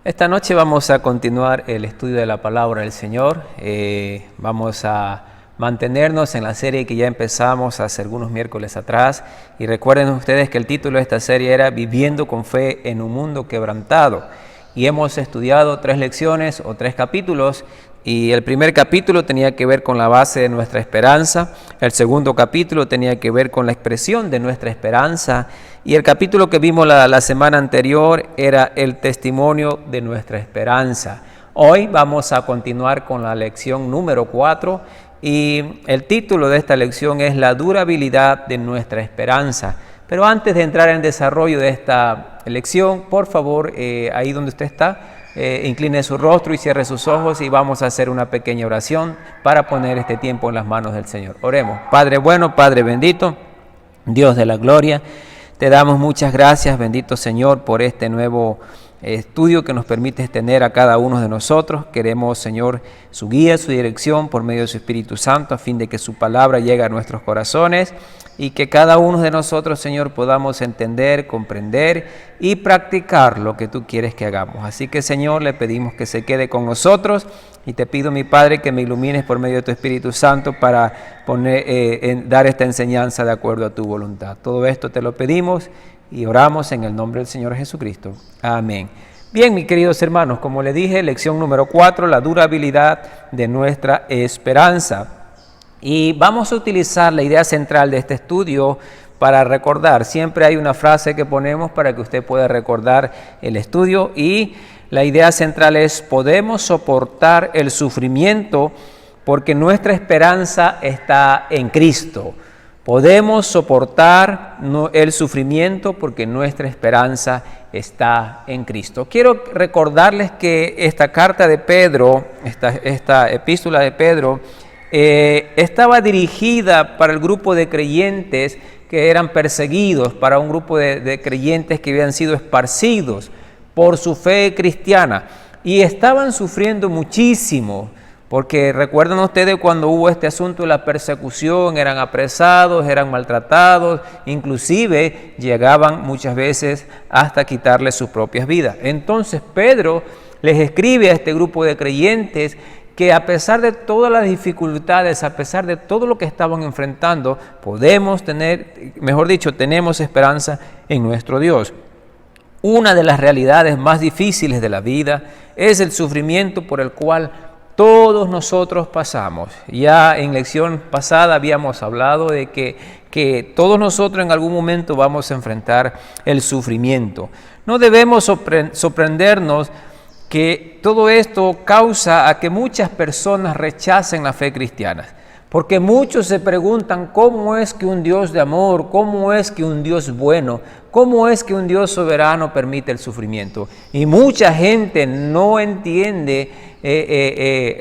Esta noche vamos a continuar el estudio de la palabra del Señor. Vamos a mantenernos en la serie que ya empezamos hace algunos miércoles atrás. Y recuerden ustedes que el título de esta serie era Viviendo con fe en un mundo quebrantado. Y hemos estudiado 3 lecciones o 3 capítulos. Y el primer capítulo tenía que ver con la base de nuestra esperanza. El segundo capítulo tenía que ver con la expresión de nuestra esperanza. Y el capítulo que vimos la semana anterior era el testimonio de nuestra esperanza. Hoy vamos a continuar con la lección número 4. Y el título de esta lección es La durabilidad de nuestra esperanza. Pero antes de entrar en desarrollo de esta lección, por favor, ahí donde usted está, incline su rostro y cierre sus ojos y vamos a hacer una pequeña oración para poner este tiempo en las manos del Señor. Oremos. Padre bueno, Padre bendito, Dios de la gloria, te damos muchas gracias, bendito Señor, por este nuevo estudio que nos permites tener a cada uno de nosotros. Queremos, Señor, su guía, su dirección por medio de su Espíritu Santo, a fin de que su palabra llegue a nuestros corazones y que cada uno de nosotros, Señor, podamos entender, comprender y practicar lo que tú quieres que hagamos. Así que, Señor, le pedimos que se quede con nosotros y te pido, mi Padre, que me ilumines por medio de tu Espíritu Santo para dar esta enseñanza de acuerdo a tu voluntad. Todo esto te lo pedimos y oramos en el nombre del Señor Jesucristo. Amén. Bien, mis queridos hermanos, como le dije, lección número 4, la durabilidad de nuestra esperanza. Y vamos a utilizar la idea central de este estudio para recordar. Siempre hay una frase que ponemos para que usted pueda recordar el estudio y la idea central es: podemos soportar el sufrimiento porque nuestra esperanza está en Cristo. Podemos soportar el sufrimiento porque nuestra esperanza está en Cristo. Quiero recordarles que esta carta de Pedro, esta epístola de Pedro, estaba dirigida para el grupo de creyentes que eran perseguidos, para un grupo de creyentes que habían sido esparcidos por su fe cristiana y estaban sufriendo muchísimo. Porque recuerdan ustedes cuando hubo este asunto de la persecución, eran apresados, eran maltratados, inclusive llegaban muchas veces hasta quitarles sus propias vidas. Entonces Pedro les escribe a este grupo de creyentes que a pesar de todas las dificultades, a pesar de todo lo que estaban enfrentando, tenemos esperanza en nuestro Dios. Una de las realidades más difíciles de la vida es el sufrimiento por el cual todos nosotros pasamos. Ya en lección pasada habíamos hablado de que todos nosotros en algún momento vamos a enfrentar el sufrimiento. No debemos sorprendernos que todo esto causa a que muchas personas rechacen la fe cristiana. Porque muchos se preguntan cómo es que un Dios de amor, cómo es que un Dios bueno, cómo es que un Dios soberano permite el sufrimiento. Y mucha gente no entiende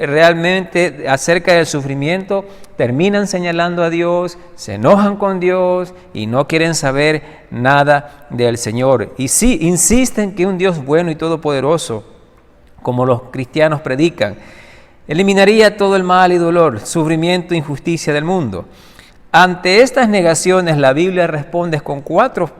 realmente acerca del sufrimiento, terminan señalando a Dios, se enojan con Dios y no quieren saber nada del Señor. Y sí, insisten que un Dios bueno y todopoderoso, como los cristianos predican, eliminaría todo el mal y dolor, sufrimiento e injusticia del mundo. Ante estas negaciones, la Biblia responde con cuatro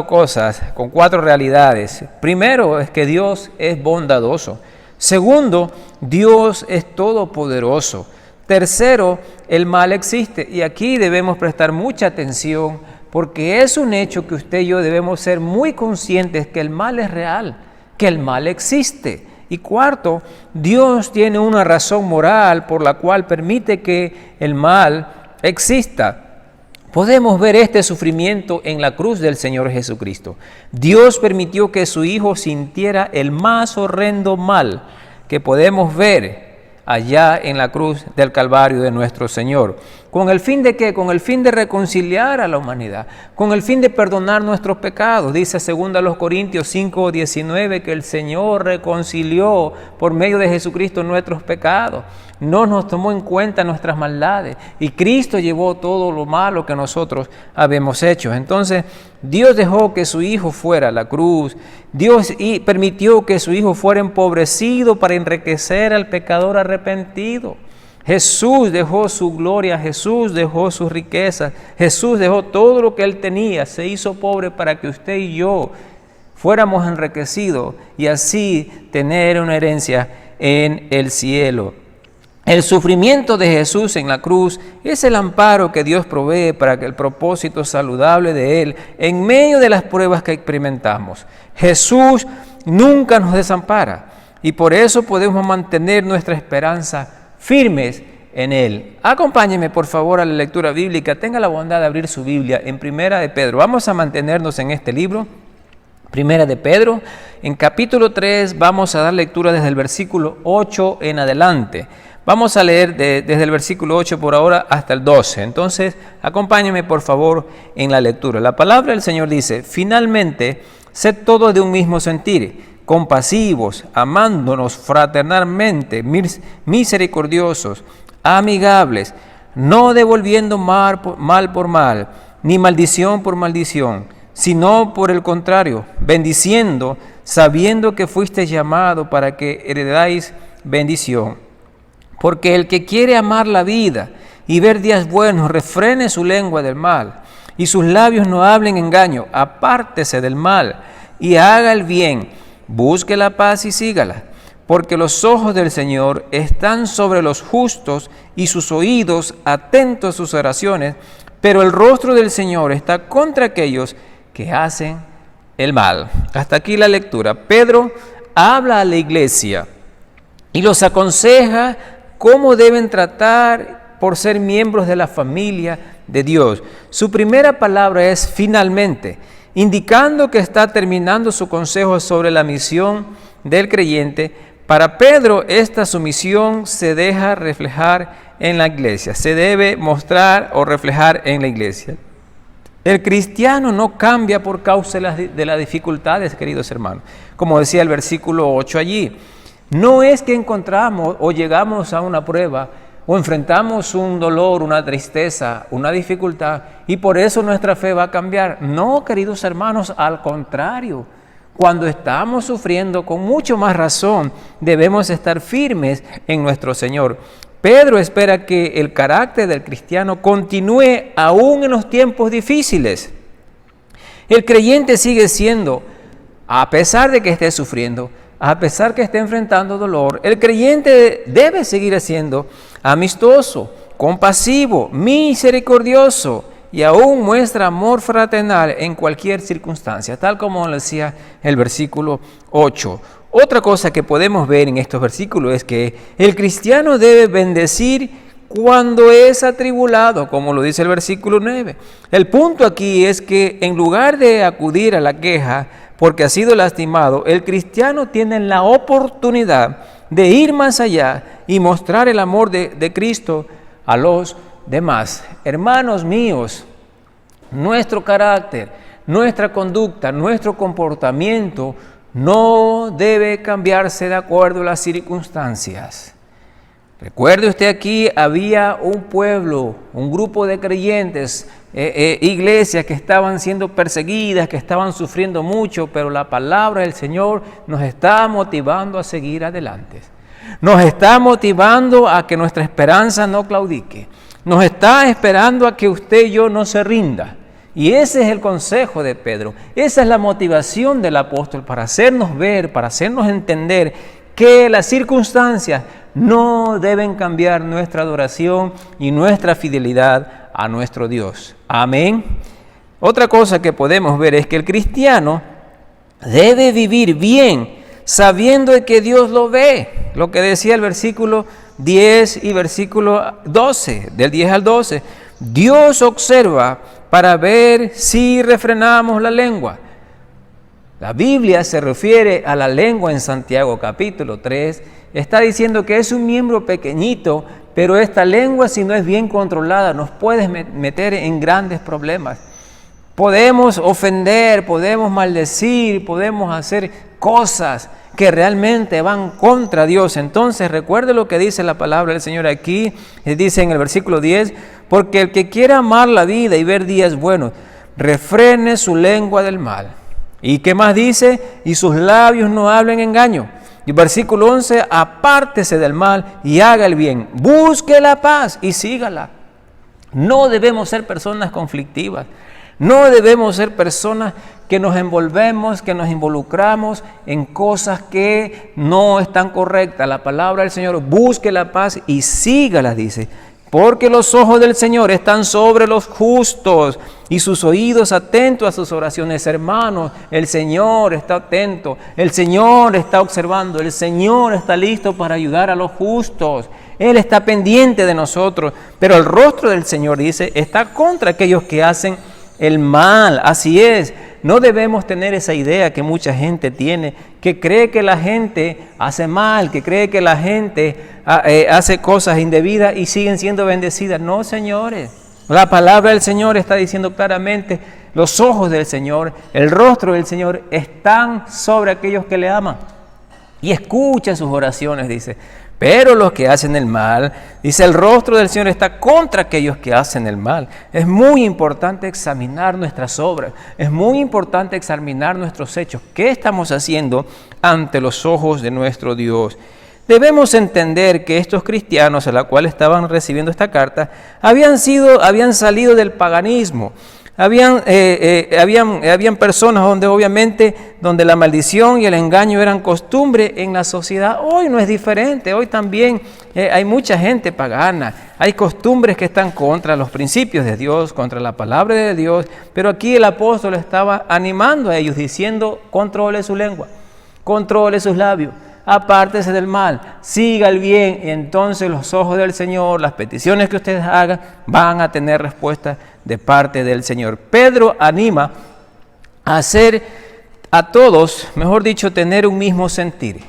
cosas, con 4 realidades. Primero es que Dios es bondadoso. Segundo, Dios es todopoderoso. Tercero, el mal existe. Y aquí debemos prestar mucha atención porque es un hecho que usted y yo debemos ser muy conscientes que el mal es real, que el mal existe. Y cuarto, Dios tiene una razón moral por la cual permite que el mal exista. Podemos ver este sufrimiento en la cruz del Señor Jesucristo. Dios permitió que su Hijo sintiera el más horrendo mal que podemos ver allá en la cruz del Calvario de nuestro Señor. ¿Con el fin de qué? Con el fin de reconciliar a la humanidad, con el fin de perdonar nuestros pecados. Dice 2 Corintios 5:19 que el Señor reconcilió por medio de Jesucristo nuestros pecados. No nos tomó en cuenta nuestras maldades y Cristo llevó todo lo malo que nosotros habíamos hecho. Entonces Dios dejó que su Hijo fuera a la cruz. Dios permitió que su Hijo fuera empobrecido para enriquecer al pecador arrepentido. Jesús dejó su gloria, Jesús dejó sus riquezas, Jesús dejó todo lo que Él tenía, se hizo pobre para que usted y yo fuéramos enriquecidos y así tener una herencia en el cielo. El sufrimiento de Jesús en la cruz es el amparo que Dios provee para que el propósito saludable de Él en medio de las pruebas que experimentamos. Jesús nunca nos desampara y por eso podemos mantener nuestra esperanza firmes en Él. Acompáñeme por favor a la lectura bíblica. Tenga la bondad de abrir su Biblia en Primera de Pedro. Vamos a mantenernos en este libro. Primera de Pedro, en capítulo 3 vamos a dar lectura desde el versículo 8 en adelante. Vamos a leer desde el versículo 8 por ahora hasta el 12. Entonces, acompáñenme por favor en la lectura. La palabra del Señor dice: finalmente, sed todos de un mismo sentir, compasivos, amándonos fraternalmente, misericordiosos, amigables, no devolviendo mal por mal, ni maldición por maldición, sino por el contrario, bendiciendo, sabiendo que fuisteis llamados para que heredáis bendición. Porque el que quiere amar la vida y ver días buenos, refrene su lengua del mal, y sus labios no hablen engaño, apártese del mal, y haga el bien, busque la paz y sígala. Porque los ojos del Señor están sobre los justos, y sus oídos atentos a sus oraciones, pero el rostro del Señor está contra aquellos que hacen el mal. Hasta aquí la lectura. Pedro habla a la iglesia y los aconseja cómo deben tratar por ser miembros de la familia de Dios. Su primera palabra es finalmente, indicando que está terminando su consejo sobre la misión del creyente. Para Pedro, esta sumisión se deja reflejar en la iglesia, se debe mostrar o reflejar en la iglesia. El cristiano no cambia por causa de las dificultades, queridos hermanos. Como decía el versículo 8 allí, no es que encontramos o llegamos a una prueba o enfrentamos un dolor, una tristeza, una dificultad y por eso nuestra fe va a cambiar. No, queridos hermanos, al contrario. Cuando estamos sufriendo, con mucho más razón, debemos estar firmes en nuestro Señor. Pedro espera que el carácter del cristiano continúe aún en los tiempos difíciles. El creyente sigue siendo, a pesar de que esté sufriendo, a pesar que esté enfrentando dolor, el creyente debe seguir siendo amistoso, compasivo, misericordioso y aún muestra amor fraternal en cualquier circunstancia, tal como lo decía el versículo 8. Otra cosa que podemos ver en estos versículos es que el cristiano debe bendecir cuando es atribulado, como lo dice el versículo 9. El punto aquí es que en lugar de acudir a la queja porque ha sido lastimado, el cristiano tiene la oportunidad de ir más allá y mostrar el amor de Cristo a los demás. Hermanos míos, nuestro carácter, nuestra conducta, nuestro comportamiento no debe cambiarse de acuerdo a las circunstancias. Recuerde usted, aquí había un pueblo, un grupo de creyentes, iglesias que estaban siendo perseguidas, que estaban sufriendo mucho, pero la palabra del Señor nos está motivando a seguir adelante. Nos está motivando a que nuestra esperanza no claudique. Nos está esperando a que usted y yo no se rinda. Y ese es el consejo de Pedro. Esa es la motivación del apóstol para hacernos ver, para hacernos entender que las circunstancias no deben cambiar nuestra adoración y nuestra fidelidad a nuestro Dios. Amén. Otra cosa que podemos ver es que el cristiano debe vivir bien, sabiendo que Dios lo ve. Lo que decía el versículo 10 y versículo 12, del 10 al 12. Dios observa para ver si refrenamos la lengua. La Biblia se refiere a la lengua en Santiago capítulo 3. Está diciendo que es un miembro pequeñito, pero esta lengua, si no es bien controlada, nos puede meter en grandes problemas. Podemos ofender, podemos maldecir, podemos hacer cosas que realmente van contra Dios. Entonces, recuerde lo que dice la palabra del Señor aquí. Dice en el versículo 10, porque el que quiera amar la vida y ver días buenos, refrene su lengua del mal. ¿Y qué más dice? Y sus labios no hablen engaño. Y versículo 11, apártese del mal y haga el bien. Busque la paz y sígala. No debemos ser personas conflictivas. No debemos ser personas que nos envolvemos, que nos involucramos en cosas que no están correctas. La palabra del Señor, busque la paz y sígala, dice. Porque los ojos del Señor están sobre los justos y sus oídos atentos a sus oraciones. Hermanos, el Señor está atento, el Señor está observando, el Señor está listo para ayudar a los justos. Él está pendiente de nosotros, pero el rostro del Señor, dice, está contra aquellos que hacen el mal. Así es. No debemos tener esa idea que mucha gente tiene, que cree que la gente hace mal, que cree que la gente hace cosas indebidas y siguen siendo bendecidas. No, señores. La palabra del Señor está diciendo claramente, los ojos del Señor, el rostro del Señor están sobre aquellos que le aman. Y escucha sus oraciones, dice. Pero los que hacen el mal, dice, el rostro del Señor está contra aquellos que hacen el mal. Es muy importante examinar nuestras obras. Es muy importante examinar nuestros hechos. ¿Qué estamos haciendo ante los ojos de nuestro Dios? Debemos entender que estos cristianos a los cuales estaban recibiendo esta carta habían salido del paganismo. Habían personas donde la maldición y el engaño eran costumbre en la sociedad. Hoy no es diferente, hoy también hay mucha gente pagana, hay costumbres que están contra los principios de Dios, contra la palabra de Dios, pero aquí el apóstol estaba animando a ellos diciendo, controle su lengua, controle sus labios, apártese del mal, siga el bien, y entonces los ojos del Señor, las peticiones que ustedes hagan, van a tener respuesta de parte del Señor. Pedro anima a hacer a todos, mejor dicho, tener un mismo sentir.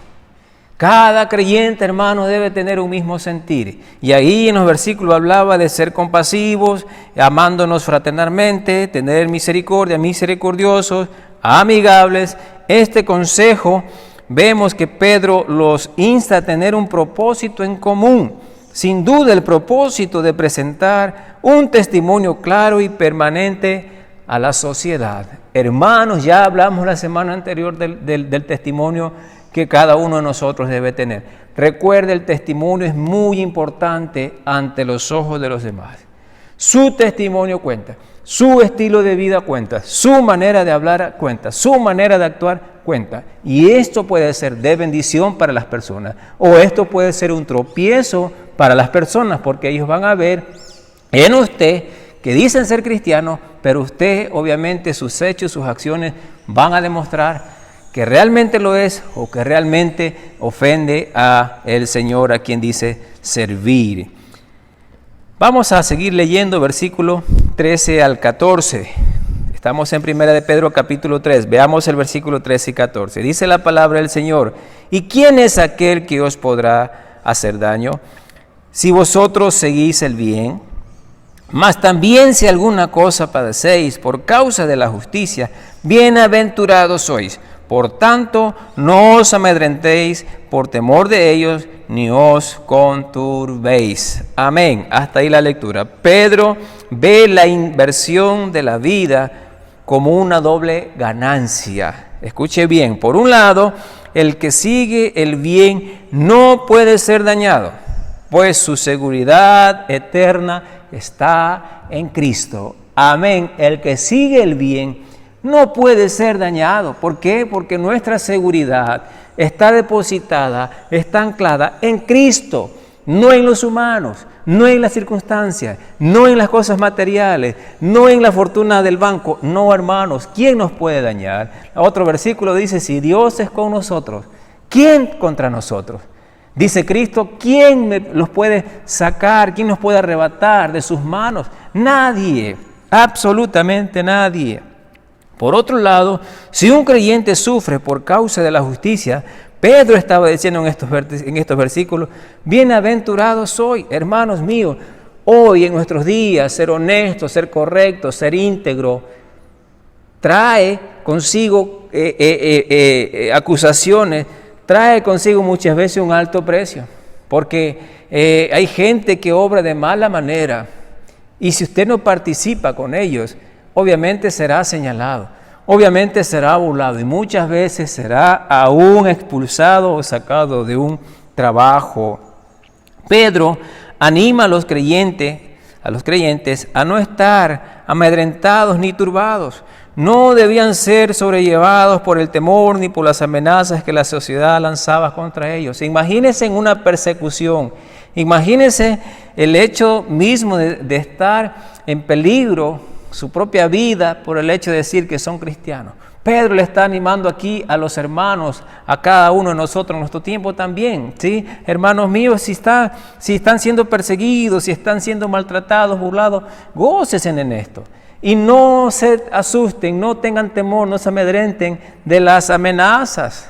Cada creyente, hermano, debe tener un mismo sentir. Y ahí en los versículos hablaba de ser compasivos, amándonos fraternalmente, tener misericordia, misericordiosos, amigables. Este consejo vemos que Pedro los insta a tener un propósito en común. Sin duda el propósito de presentar un testimonio claro y permanente a la sociedad. Hermanos, ya hablamos la semana anterior del testimonio que cada uno de nosotros debe tener. Recuerde, el testimonio es muy importante ante los ojos de los demás. Su testimonio cuenta, su estilo de vida cuenta, su manera de hablar cuenta, su manera de actuar cuenta. Y esto puede ser de bendición para las personas, o esto puede ser un tropiezo para las personas, porque ellos van a ver en usted que dicen ser cristianos, pero usted, obviamente, sus hechos, sus acciones van a demostrar que realmente lo es o que realmente ofende a el Señor a quien dice servir. Vamos a seguir leyendo versículo 13 al 14. Estamos en 1 de Pedro capítulo 3. Veamos el versículo 13 y 14. Dice la palabra del Señor: ¿Y quién es aquel que os podrá hacer daño si vosotros seguís el bien? Mas también si alguna cosa padecéis por causa de la justicia, bienaventurados sois. Por tanto, no os amedrentéis por temor de ellos, ni os conturbéis. Amén. Hasta ahí la lectura. Pedro ve la inversión de la vida como una doble ganancia. Escuche bien. Por un lado, el que sigue el bien no puede ser dañado, pues su seguridad eterna está en Cristo. Amén. El que sigue el bien no puede ser dañado. ¿Por qué? Porque nuestra seguridad está depositada, está anclada en Cristo, no en los humanos, no en las circunstancias, no en las cosas materiales, no en la fortuna del banco. No, hermanos, ¿quién nos puede dañar? Otro versículo dice: si Dios es con nosotros, ¿quién contra nosotros? Dice Cristo: ¿quién los puede sacar? ¿Quién nos puede arrebatar de sus manos? Nadie, absolutamente nadie. Por otro lado, si un creyente sufre por causa de la justicia, Pedro estaba diciendo en estos versículos: bienaventurados soy, hermanos míos. Hoy en nuestros días, ser honesto, ser correcto, ser íntegro, trae consigo acusaciones, trae consigo muchas veces un alto precio, porque hay gente que obra de mala manera, y si usted no participa con ellos, obviamente será señalado, obviamente será burlado, y muchas veces será aún expulsado o sacado de un trabajo. Pedro anima a los creyentes a no estar amedrentados ni turbados. No debían ser sobrellevados por el temor ni por las amenazas que la sociedad lanzaba contra ellos. Imagínense en una persecución. Imagínense el hecho mismo de estar en peligro, su propia vida, por el hecho de decir que son cristianos. Pedro le está animando aquí a los hermanos, a cada uno de nosotros en nuestro tiempo también, ¿sí? Hermanos míos, si están siendo perseguidos, si están siendo maltratados, burlados, gócese en esto. Y no se asusten, no tengan temor, no se amedrenten de las amenazas.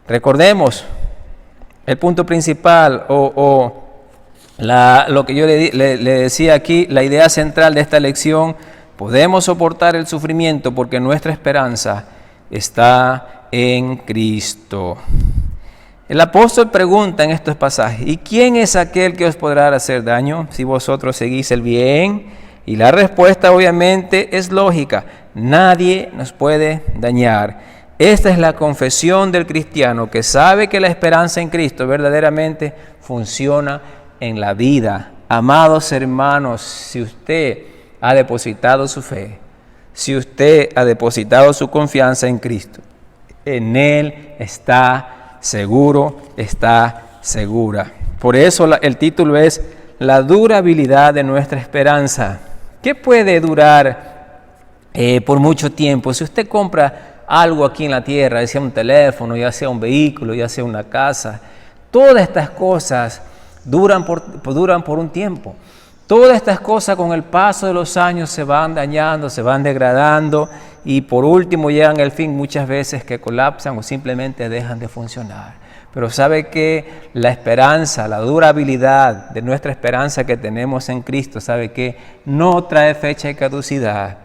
Recordemos el punto principal lo que yo le decía aquí, la idea central de esta lección. Podemos soportar el sufrimiento porque nuestra esperanza está en Cristo. El apóstol pregunta en estos pasajes, ¿y quién es aquel que os podrá hacer daño si vosotros seguís el bien? Y la respuesta obviamente es lógica, nadie nos puede dañar. Esta es la confesión del cristiano que sabe que la esperanza en Cristo verdaderamente funciona en la vida. Amados hermanos, si usted ha depositado su fe, si usted ha depositado su confianza en Cristo, en Él está seguro, está segura. Por eso el título es La durabilidad de nuestra esperanza. ¿Qué puede durar por mucho tiempo? Si usted compra algo aquí en la tierra, ya sea un teléfono, ya sea un vehículo, ya sea una casa, todas estas cosas duran por un tiempo. Todas estas cosas con el paso de los años se van dañando, se van degradando y por último llegan al fin muchas veces que colapsan o simplemente dejan de funcionar. Pero sabe que la esperanza, la durabilidad de nuestra esperanza que tenemos en Cristo, sabe que no trae fecha de caducidad,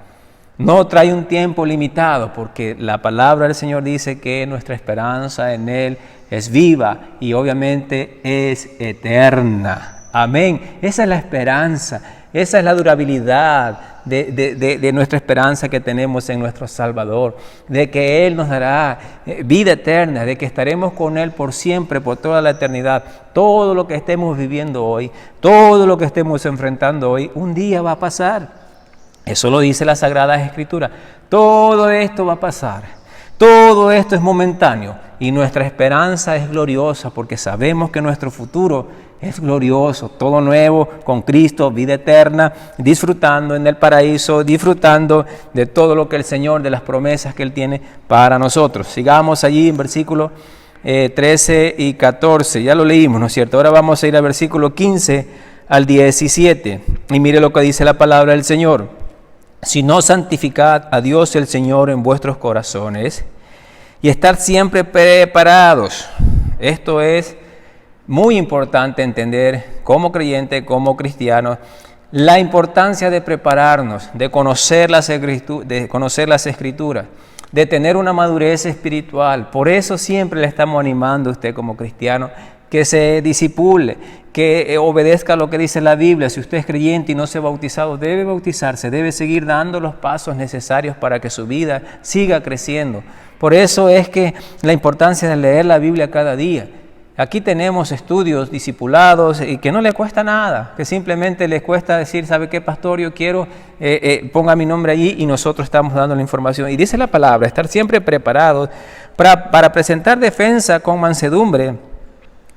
no trae un tiempo limitado, porque la palabra del Señor dice que nuestra esperanza en Él es viva y obviamente es eterna. Amén. Esa es la esperanza, esa es la durabilidad de nuestra esperanza que tenemos en nuestro Salvador, de que Él nos dará vida eterna, de que estaremos con Él por siempre, por toda la eternidad. Todo lo que estemos viviendo hoy, todo lo que estemos enfrentando hoy, un día va a pasar. Eso lo dice la Sagrada Escritura. Todo esto va a pasar. Todo esto es momentáneo y nuestra esperanza es gloriosa porque sabemos que nuestro futuro es glorioso, todo nuevo, con Cristo, vida eterna, disfrutando en el paraíso, disfrutando de todo lo que el Señor, de las promesas que Él tiene para nosotros. Sigamos allí en versículos 13 y 14, ya lo leímos, ¿no es cierto? Ahora vamos a ir al versículo 15 al 17 y mire lo que dice la palabra del Señor. Si no, santificad a Dios el Señor en vuestros corazones y estar siempre preparados. Esto es muy importante entender como creyente, como cristiano, la importancia de prepararnos, de conocer las Escrituras, de tener una madurez espiritual. Por eso siempre le estamos animando a usted como cristiano que se discipule, que obedezca lo que dice la Biblia. Si usted es creyente y no se ha bautizado, debe bautizarse, debe seguir dando los pasos necesarios para que su vida siga creciendo. Por eso es que la importancia de leer la Biblia cada día. Aquí tenemos estudios discipulados y que no le cuesta nada, que simplemente les cuesta decir, ¿sabe qué, pastor? Yo quiero, ponga mi nombre allí y nosotros estamos dando la información. Y dice la palabra, estar siempre preparados para presentar defensa con mansedumbre.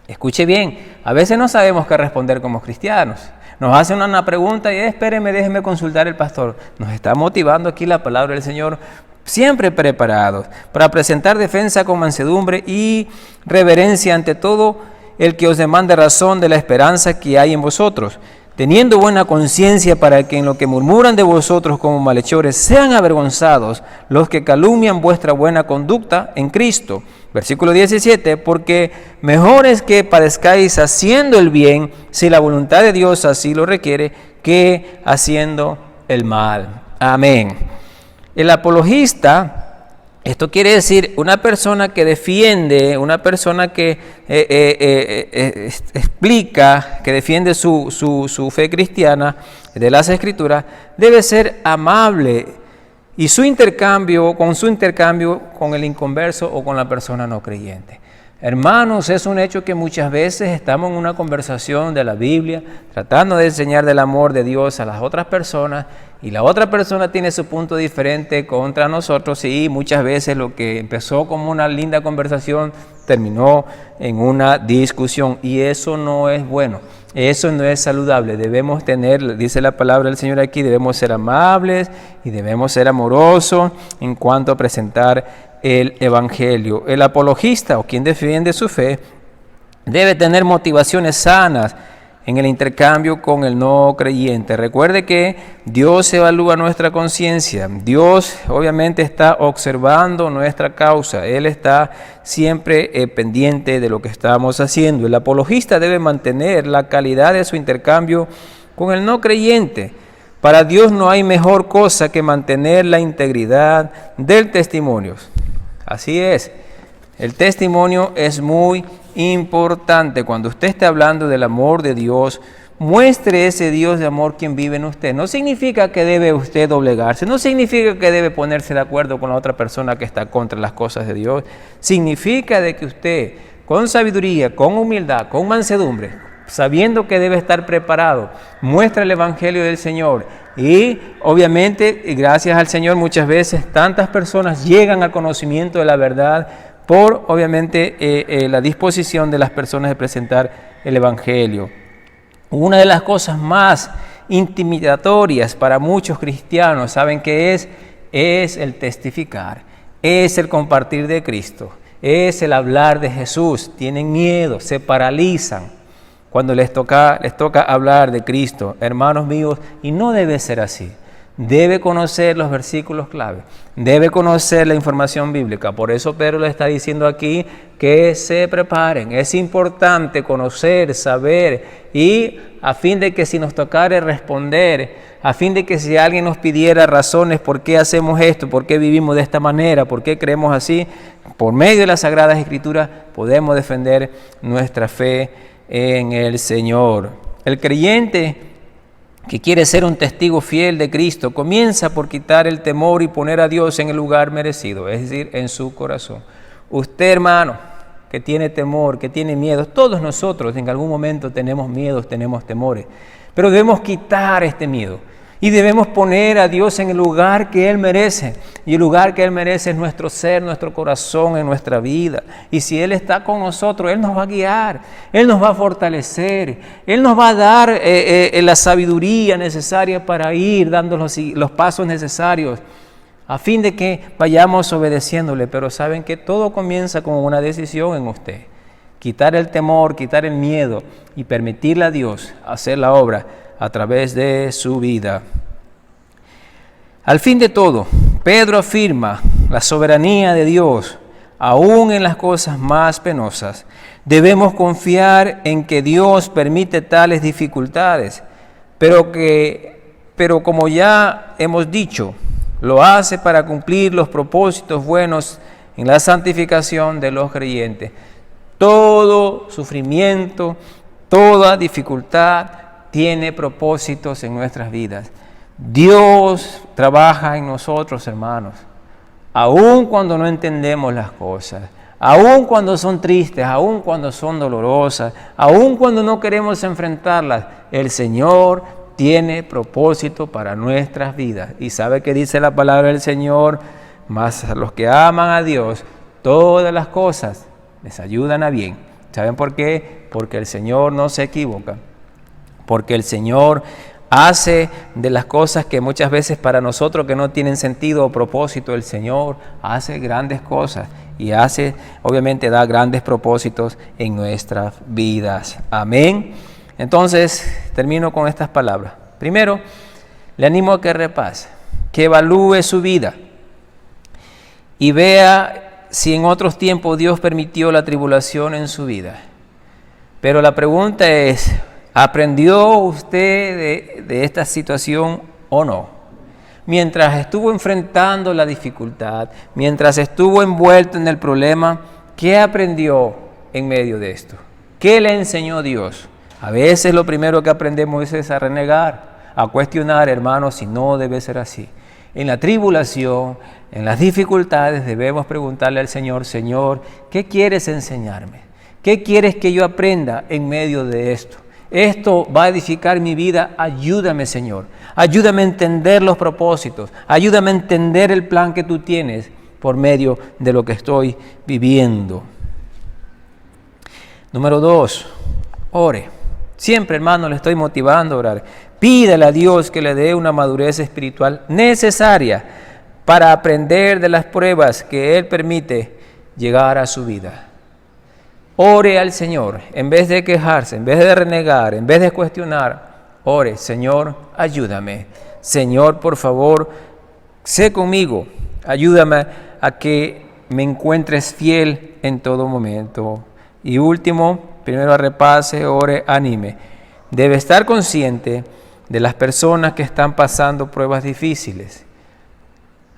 Escuche bien, a veces no sabemos qué responder como cristianos. Nos hacen una pregunta y espéreme, déjeme consultar el pastor. Nos está motivando aquí la palabra del Señor. Siempre preparados para presentar defensa con mansedumbre y reverencia ante todo el que os demande razón de la esperanza que hay en vosotros, teniendo buena conciencia para que en lo que murmuran de vosotros como malhechores sean avergonzados los que calumnian vuestra buena conducta en Cristo. Versículo 17, porque mejor es que padezcáis haciendo el bien, si la voluntad de Dios así lo requiere, que haciendo el mal. Amén. El apologista, esto quiere decir una persona que defiende, una persona que explica, que defiende su fe cristiana de las Escrituras, debe ser amable y con su intercambio con el inconverso o con la persona no creyente. Hermanos, es un hecho que muchas veces estamos en una conversación de la Biblia, tratando de enseñar del amor de Dios a las otras personas, y la otra persona tiene su punto diferente contra nosotros, y muchas veces lo que empezó como una linda conversación terminó en una discusión, y eso no es bueno, eso no es saludable. Debemos tener, dice la palabra del Señor aquí, debemos ser amables y debemos ser amorosos en cuanto a presentar el Evangelio. El apologista o quien defiende su fe debe tener motivaciones sanas en el intercambio con el no creyente. Recuerde que Dios evalúa nuestra conciencia. Dios obviamente está observando nuestra causa. Él está siempre pendiente de lo que estamos haciendo. El apologista debe mantener la calidad de su intercambio con el no creyente. Para Dios no hay mejor cosa que mantener la integridad del testimonio. Así es, el testimonio es muy importante. Cuando usted esté hablando del amor de Dios, muestre ese Dios de amor quien vive en usted. No significa que debe usted doblegarse, no significa que debe ponerse de acuerdo con la otra persona que está contra las cosas de Dios. Significa de que usted, con sabiduría, con humildad, con mansedumbre, sabiendo que debe estar preparado, muestra el Evangelio del Señor. Y obviamente, gracias al Señor, muchas veces tantas personas llegan al conocimiento de la verdad por, obviamente, la disposición de las personas de presentar el Evangelio. Una de las cosas más intimidatorias para muchos cristianos, ¿saben qué es? Es el testificar, es el compartir de Cristo, es el hablar de Jesús. Tienen miedo, se paralizan cuando les toca hablar de Cristo, hermanos míos, y no debe ser así. Debe conocer los versículos clave, debe conocer la información bíblica. Por eso Pedro le está diciendo aquí que se preparen. Es importante conocer, saber, y a fin de que si nos tocare responder, a fin de que si alguien nos pidiera razones por qué hacemos esto, por qué vivimos de esta manera, por qué creemos así, por medio de las Sagradas Escrituras podemos defender nuestra fe en el Señor. El creyente que quiere ser un testigo fiel de Cristo comienza por quitar el temor y poner a Dios en el lugar merecido, es decir, en su corazón. Usted, hermano, que tiene temor, que tiene miedo, todos nosotros en algún momento tenemos miedos, tenemos temores, pero debemos quitar este miedo y debemos poner a Dios en el lugar que Él merece. Y el lugar que Él merece es nuestro ser, nuestro corazón, en nuestra vida. Y si Él está con nosotros, Él nos va a guiar, Él nos va a fortalecer, Él nos va a dar la sabiduría necesaria para ir dando los pasos necesarios a fin de que vayamos obedeciéndole. Pero saben que todo comienza con una decisión en usted. Quitar el temor, quitar el miedo y permitirle a Dios hacer la obra a través de su vida. Al fin de todo, Pedro afirma la soberanía de Dios, aún en las cosas más penosas. Debemos confiar en que Dios permite tales dificultades, pero como ya hemos dicho, lo hace para cumplir los propósitos buenos en la santificación de los creyentes. Todo sufrimiento, toda dificultad tiene propósitos en nuestras vidas. Dios trabaja en nosotros, hermanos, aun cuando no entendemos las cosas, aun cuando son tristes, aun cuando son dolorosas, aun cuando no queremos enfrentarlas. El Señor tiene propósito para nuestras vidas. Y sabe que dice la palabra del Señor: mas a los que aman a Dios, todas las cosas les ayudan a bien. ¿Saben por qué? Porque el Señor no se equivoca. Porque el Señor hace de las cosas que muchas veces para nosotros que no tienen sentido o propósito, el Señor hace grandes cosas y obviamente da grandes propósitos en nuestras vidas. Amén. Entonces, termino con estas palabras. Primero, le animo a que repase, que evalúe su vida y vea si en otros tiempos Dios permitió la tribulación en su vida. Pero la pregunta es: ¿aprendió usted de esta situación o no? Mientras estuvo enfrentando la dificultad, mientras estuvo envuelto en el problema, ¿qué aprendió en medio de esto? ¿Qué le enseñó Dios? A veces lo primero que aprendemos es a renegar, a cuestionar, hermanos, si no debe ser así. En la tribulación, En las dificultades debemos preguntarle al Señor, Señor, ¿qué quieres enseñarme? ¿Qué quieres que yo aprenda en medio de esto? Esto va a edificar mi vida. Ayúdame, Señor. Ayúdame a entender los propósitos. Ayúdame a entender el plan que tú tienes por medio de lo que estoy viviendo. Número 2, ore. Siempre, hermano, le estoy motivando a orar. Pídale a Dios que le dé una madurez espiritual necesaria para aprender de las pruebas que Él permite llegar a su vida. Ore al Señor, en vez de quejarse, en vez de renegar, en vez de cuestionar, ore, Señor, ayúdame. Señor, por favor, sé conmigo. Ayúdame a que me encuentres fiel en todo momento. Y último, primero repase, ore, anime. Debe estar consciente de las personas que están pasando pruebas difíciles.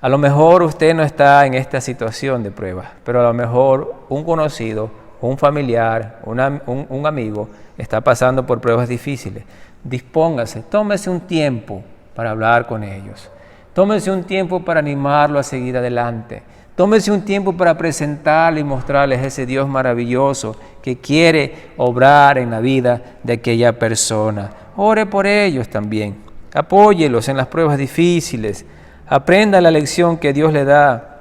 A lo mejor usted no está en esta situación de prueba, pero a lo mejor un conocido, un familiar, un amigo está pasando por pruebas difíciles. Dispóngase, tómese un tiempo para hablar con ellos. Tómese un tiempo para animarlo a seguir adelante. Tómese un tiempo para presentarle y mostrarles ese Dios maravilloso que quiere obrar en la vida de aquella persona. Ore por ellos también. Apóyelos en las pruebas difíciles. Aprenda la lección que Dios le da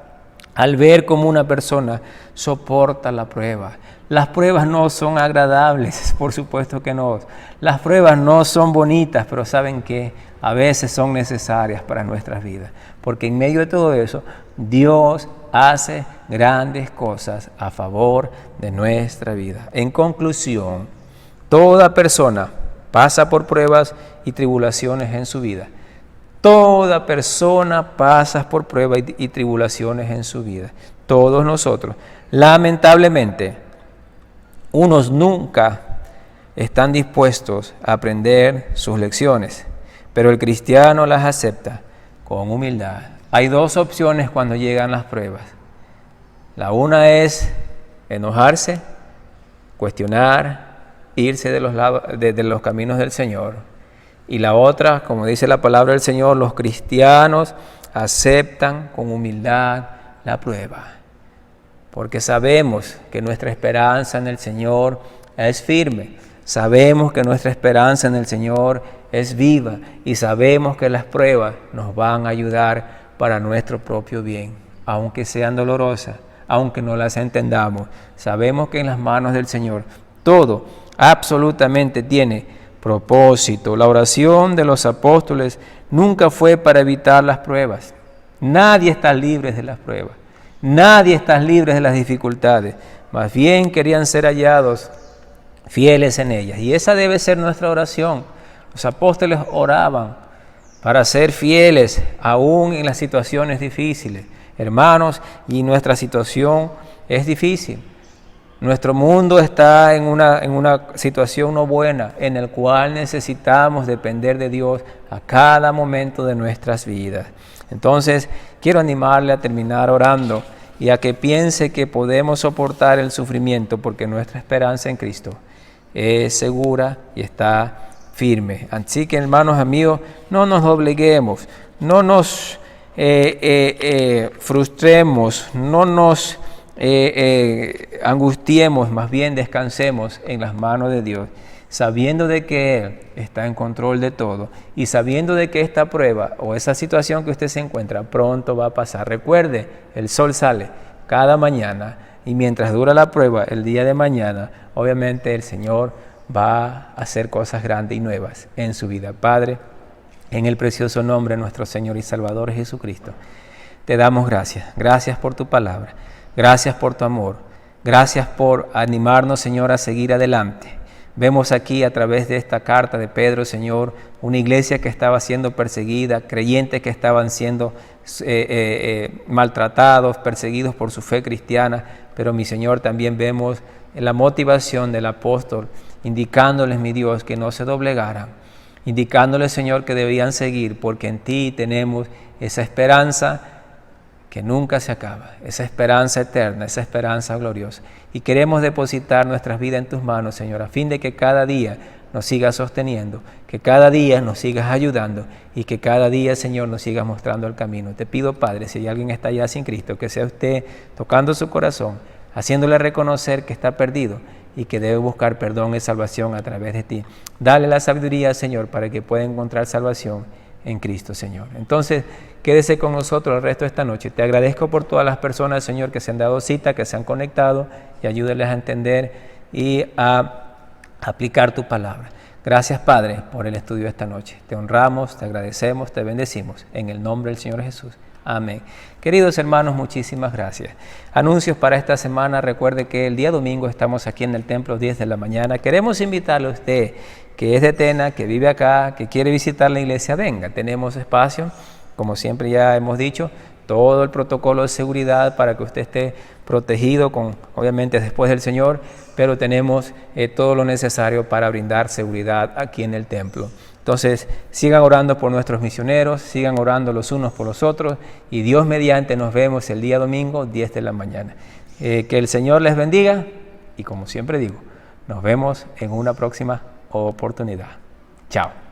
al ver cómo una persona soporta la prueba. Las pruebas no son agradables, por supuesto que no. Las pruebas no son bonitas, pero ¿saben qué? A veces son necesarias para nuestras vidas. Porque en medio de todo eso, Dios hace grandes cosas a favor de nuestra vida. En conclusión, toda persona pasa por pruebas y tribulaciones en su vida. Toda persona pasa por pruebas y tribulaciones en su vida. Todos nosotros. Lamentablemente, unos nunca están dispuestos a aprender sus lecciones, pero el cristiano las acepta con humildad. Hay dos opciones cuando llegan las pruebas. La una es enojarse, cuestionar, irse de los caminos del Señor. Y la otra, como dice la palabra del Señor, los cristianos aceptan con humildad la prueba. Porque sabemos que nuestra esperanza en el Señor es firme. Sabemos que nuestra esperanza en el Señor es viva. Y sabemos que las pruebas nos van a ayudar para nuestro propio bien. Aunque sean dolorosas, aunque no las entendamos. Sabemos que en las manos del Señor todo absolutamente tiene propósito. La oración de los apóstoles nunca fue para evitar las pruebas. Nadie está libre de las pruebas. Nadie está libre de las dificultades. Más bien querían ser hallados fieles en ellas. Y esa debe ser nuestra oración. Los apóstoles oraban para ser fieles aún en las situaciones difíciles. Hermanos, y nuestra situación es difícil. Nuestro mundo está en una situación no buena, en el cual necesitamos depender de Dios a cada momento de nuestras vidas. Entonces, quiero animarle a terminar orando y a que piense que podemos soportar el sufrimiento porque nuestra esperanza en Cristo es segura y está firme. Así que, hermanos, amigos, no nos dobleguemos, no nos frustremos, no nos angustiemos, más bien descansemos en las manos de Dios, sabiendo de que Él está en control de todo y sabiendo de que esta prueba o esa situación que usted se encuentra pronto va a pasar. Recuerde, el sol sale cada mañana y mientras dura la prueba, el día de mañana, obviamente el Señor va a hacer cosas grandes y nuevas en su vida. Padre, en el precioso nombre de nuestro Señor y Salvador Jesucristo, te damos gracias. Gracias por tu palabra. Gracias por tu amor. Gracias por animarnos, Señor, a seguir adelante. Vemos aquí a través de esta carta de Pedro, Señor, una iglesia que estaba siendo perseguida, creyentes que estaban siendo maltratados, perseguidos por su fe cristiana. Pero, mi Señor, también vemos la motivación del apóstol, indicándoles, mi Dios, que no se doblegaran, indicándoles, Señor, que debían seguir, porque en ti tenemos esa esperanza que nunca se acaba, esa esperanza eterna, esa esperanza gloriosa. Y queremos depositar nuestras vidas en tus manos, Señor, a fin de que cada día nos sigas sosteniendo, que cada día nos sigas ayudando y que cada día, Señor, nos sigas mostrando el camino. Te pido, Padre, si alguien está ya sin Cristo, que sea usted tocando su corazón, haciéndole reconocer que está perdido y que debe buscar perdón y salvación a través de ti. Dale la sabiduría, Señor, para que pueda encontrar salvación en Cristo, Señor. Entonces, quédese con nosotros el resto de esta noche. Te agradezco por todas las personas, Señor, que se han dado cita, que se han conectado, y ayúdales a entender y a aplicar tu palabra. Gracias, Padre, por el estudio de esta noche. Te honramos, te agradecemos, te bendecimos. En el nombre del Señor Jesús. Amén. Queridos hermanos, muchísimas gracias. Anuncios para esta semana. Recuerde que el día domingo estamos aquí en el templo 10 de la mañana. Queremos invitarle a usted que es de Tena, que vive acá, que quiere visitar la iglesia. Venga, tenemos espacio, como siempre ya hemos dicho, todo el protocolo de seguridad para que usted esté protegido, obviamente después del Señor, pero tenemos todo lo necesario para brindar seguridad aquí en el templo. Entonces, sigan orando por nuestros misioneros, sigan orando los unos por los otros, y Dios mediante nos vemos el día domingo 10 de la mañana. Que el Señor les bendiga, y como siempre digo, nos vemos en una próxima oportunidad. Chao.